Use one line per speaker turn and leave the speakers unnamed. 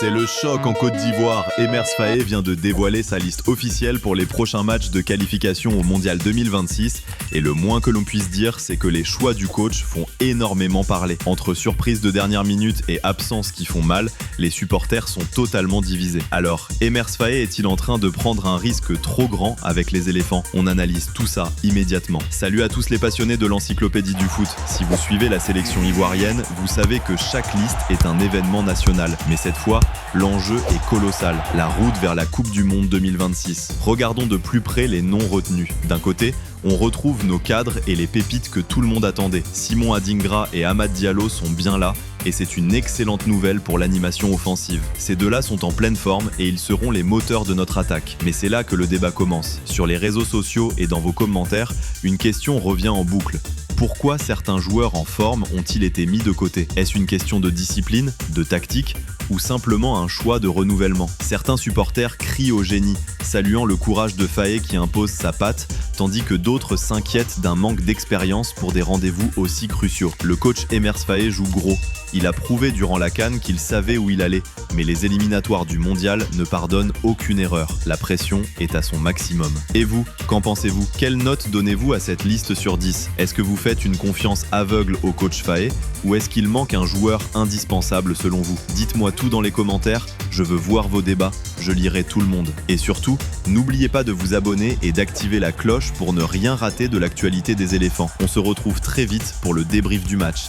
C'est le choc en Côte d'Ivoire. Emers Faé vient de dévoiler sa liste officielle pour les prochains matchs de qualification au Mondial 2026. Et le moins que l'on puisse dire, c'est que les choix du coach font énormément parler. Entre surprises de dernière minute et absences qui font mal, les supporters sont totalement divisés. Alors, Emers Faé est-il en train de prendre un risque trop grand avec les éléphants? On analyse tout ça immédiatement. Salut à tous les passionnés de l'encyclopédie du foot. Si vous suivez la sélection ivoirienne, vous savez que chaque liste est un événement national. Mais cette fois, l'enjeu est colossal, la route vers la Coupe du Monde 2026. Regardons de plus près les noms retenus. D'un côté, on retrouve nos cadres et les pépites que tout le monde attendait. Simon Adingra et Amad Diallo sont bien là, et c'est une excellente nouvelle pour l'animation offensive. Ces deux-là sont en pleine forme et ils seront les moteurs de notre attaque. Mais c'est là que le débat commence. Sur les réseaux sociaux et dans vos commentaires, une question revient en boucle. Pourquoi certains joueurs en forme ont-ils été mis de côté? Est-ce une question de discipline, de tactique ou simplement un choix de renouvellement? Certains supporters crient au génie, saluant le courage de Faé qui impose sa patte, tandis que d'autres s'inquiètent d'un manque d'expérience pour des rendez-vous aussi cruciaux. Le coach Emers Faé joue gros. Il a prouvé durant la CAN qu'il savait où il allait, mais les éliminatoires du mondial ne pardonnent aucune erreur. La pression est à son maximum. Et vous, qu'en pensez-vous? Quelle note donnez-vous à cette liste sur 10? Est-ce que vous faites une confiance aveugle au coach Faé ou est-ce qu'il manque un joueur indispensable selon vous? Dites-moi tout dans les commentaires, je veux voir vos débats, je lirai tout le monde. Et surtout, n'oubliez pas de vous abonner et d'activer la cloche pour ne rien rater de l'actualité des éléphants. On se retrouve très vite pour le débrief du match.